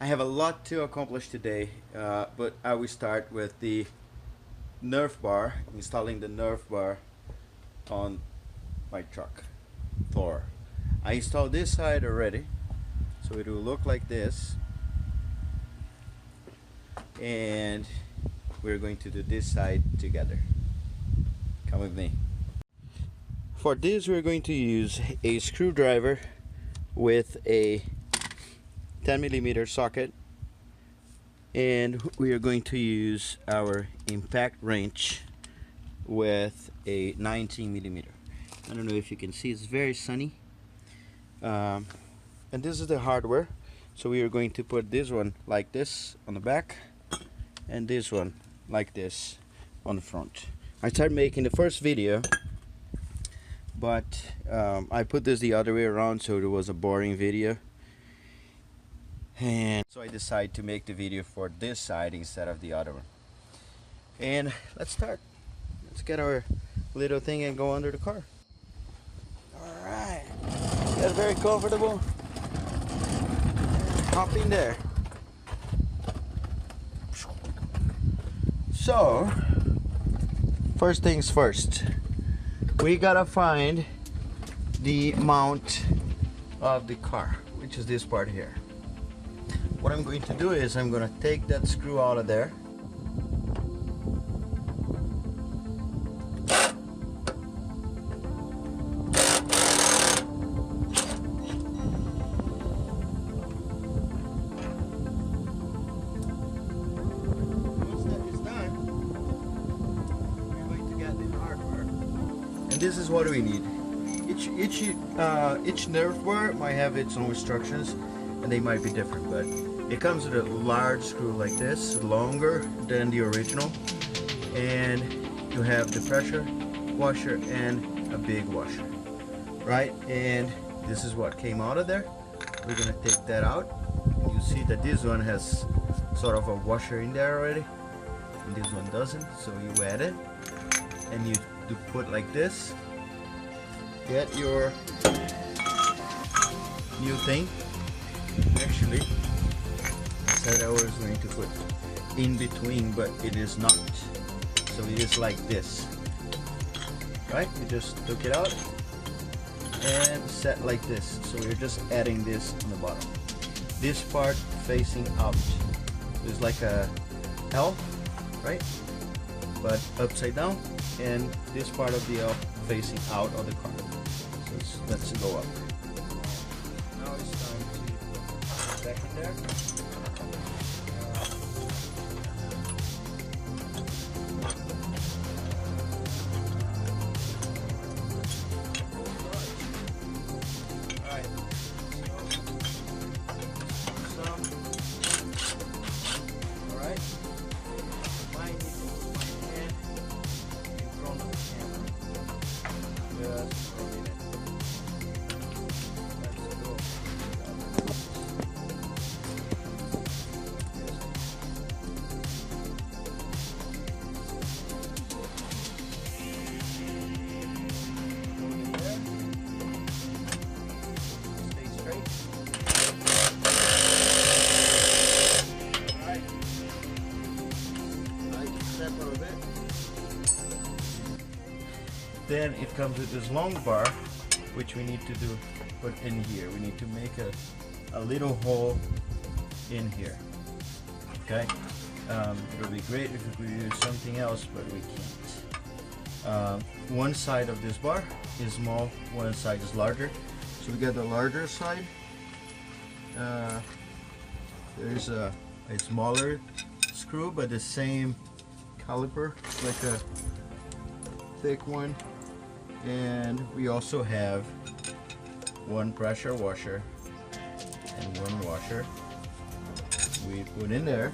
I have a lot to accomplish today, but I will start with the Nerf bar, installing the Nerf bar on my truck floor. I installed this side already, so it will look like this, and we're going to do this side together. Come with me. For this, we're going to use a screwdriver with a 10mm socket, and we are going to use our impact wrench with a 19mm. I don't know if you can see, it's very sunny, and this is the hardware. So we are going to put this one like this on the back and this one like this on the front. I started making the first video, but I put this the other way around, so it was a boring video. And so I decided to make the video for this side instead of the other one. And let's start. Let's get our little thing and go under the car. Alright, get very comfortable. Hop in there. So, first things first, we gotta find the mount of the car, which is this part here. What I'm going to do is I'm going to take that screw out of there. Once that is done, we're going to get the hardware. And this is what we need. Each Nerf bar might have its own instructions, and they might be different, but it comes with a large screw like this, longer than the original, and you have the pressure washer and a big washer, right? And this is what came out of there. We're gonna take that out. You see that this one has sort of a washer in there already, and this one doesn't, so you add it, and you do put like this. Get your new thing. Actually, I said I was going to put in between, but it is not. So it is like this, right? You just took it out and set like this. So we're just adding this on the bottom. This part facing out. There's like a L, right? But upside down, and this part of the L facing out of the car. So let's go up. Now it's time to back in there. Alright, so alright, I need to put my hand in front of the camera. Just for a minute. Let's go. Then it comes with this long bar, which we need to put in here. We need to make a little hole in here. Okay, it would be great if we could use something else, but we can't. One side of this bar is small, one side is larger. So we got the larger side. There's a smaller screw, but the same caliper, like a thick one. And we also have one pressure washer and one washer. We put in there,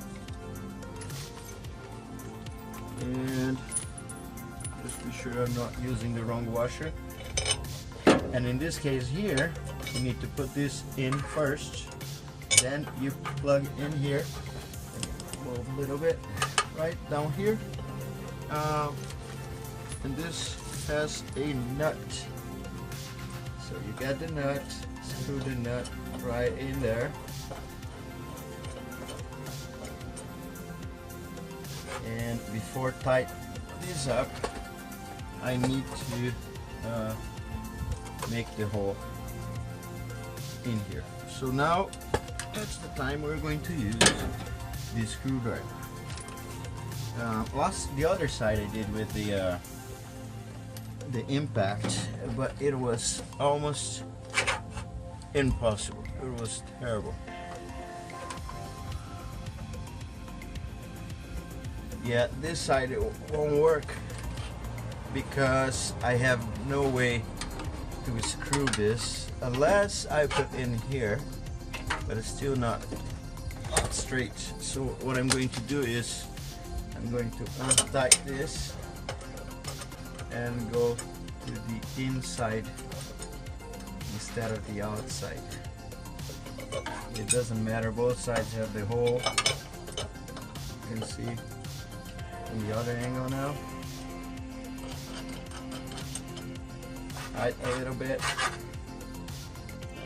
and just be sure I'm not using the wrong washer. And in this case here, you need to put this in first, then you plug in here, move a little bit right down here, and this has a nut. So you get the nut, screw the nut right in there, And before tight this up, I need to make the hole in here. So now that's the time we're going to use this screwdriver. The other side I did with the impact, but it was almost impossible. It was terrible. Yeah, this side it won't work because I have no way to screw this unless I put in here, but it's still not straight. So what I'm going to do is I'm going to untight this and go to the inside instead of the outside. It doesn't matter, both sides have the hole. You can see in the other angle now. Tight a little bit.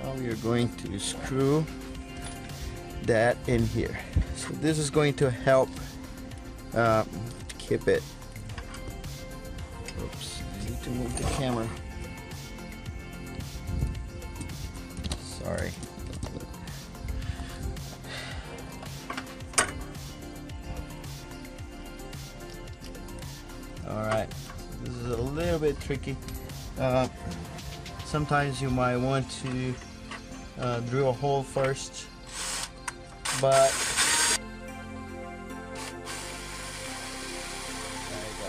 Now we are going to screw that in here. So this is going to help keep it. Oops, I need to move the camera. Sorry. Alright, this is a little bit tricky. Sometimes you might want to drill a hole first, but there you go.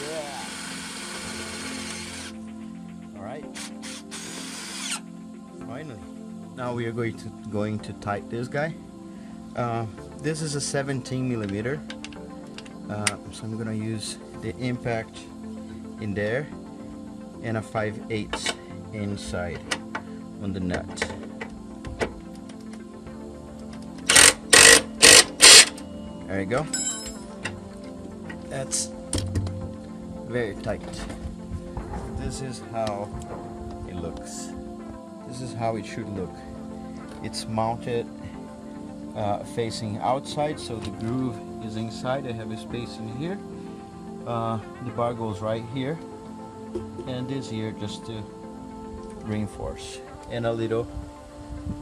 Yeah. All right. Finally. Now we are going to tight this guy. This is a 17 millimeter. So I'm gonna use the impact in there and a 5/8 inside on the nut. There you go. That's very tight. This is how it looks. This is how it should look. It's mounted facing outside, so the groove is inside. I have a space in here. The bar goes right here, and this here just to reinforce, and a little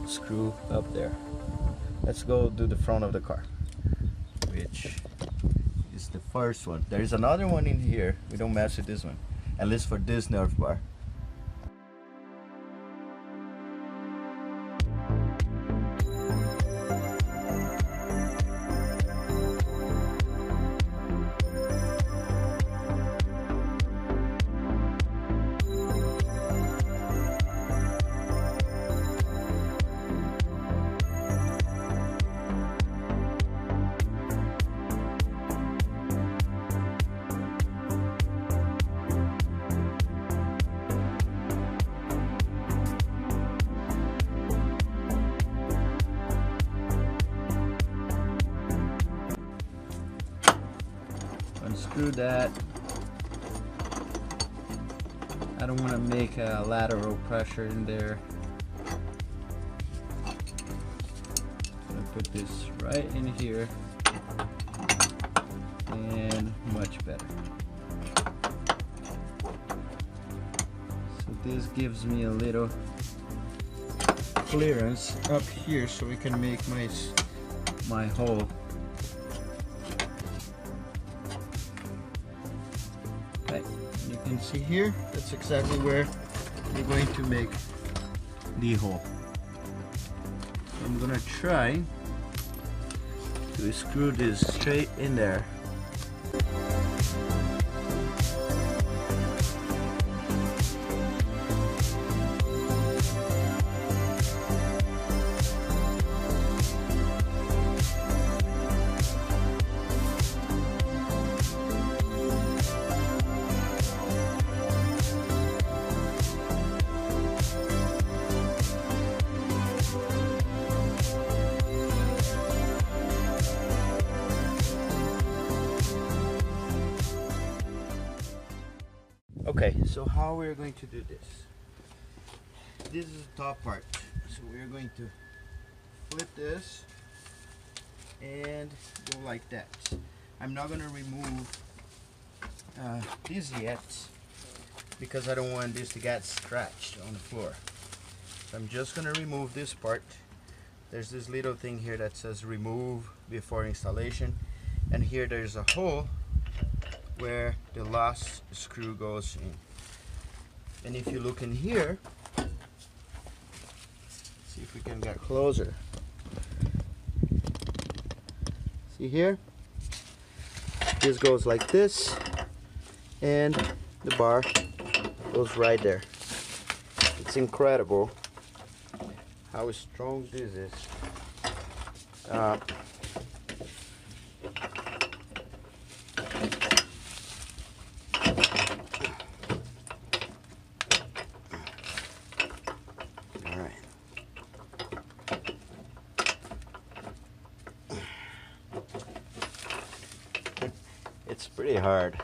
screw up there. Let's go do the front of the car, which is the first one. There's another one in here. We don't mess with this one, at least for this Nerf bar. Unscrew that. I don't want to make a lateral pressure in there. I'm gonna put this right in here, and much better. So this gives me a little clearance up here, so we can make my hole. Okay, you can see here, that's exactly where we're going to make the hole. So I'm gonna try to screw this straight in there. Okay, so how we're going to do this? This is the top part. So we're going to flip this and go like that. I'm not going to remove this yet because I don't want this to get scratched on the floor. So I'm just going to remove this part. There's this little thing here that says remove before installation, and here there's a hole where the last screw goes in. And if you look in here, see if we can get closer. See here? This goes like this, and the bar goes right there. It's incredible how strong this is. It's pretty hard.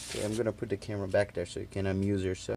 Okay, I'm gonna put the camera back there so you can amuse yourself.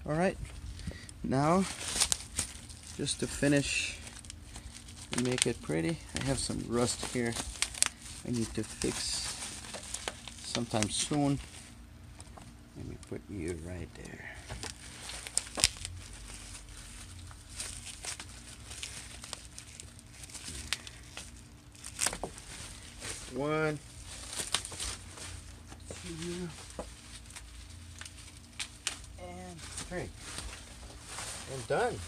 Alright, now just to finish and make it pretty, I have some rust here I need to fix sometime soon. Let me put you right there. One, two, and three. And done.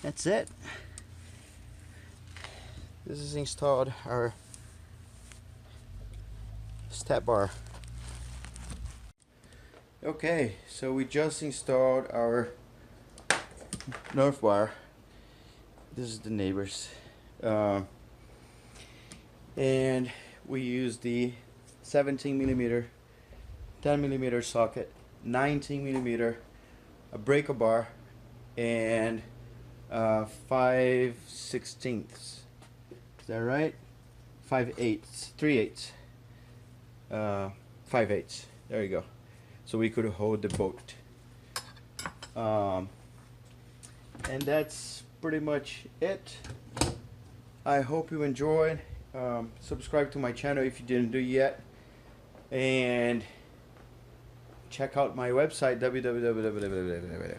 That's it. This is installed our step bar. Okay, so we just installed our Nerf bar. This is the neighbors. And we use the 17mm, 10mm socket, 19mm, a breaker bar, and 5/16. Is that right? 5/8, 3/8, 5/8. There you go. So we could hold the boat. And that's pretty much it. I hope you enjoyed. Subscribe to my channel if you didn't do yet, and check out my website www.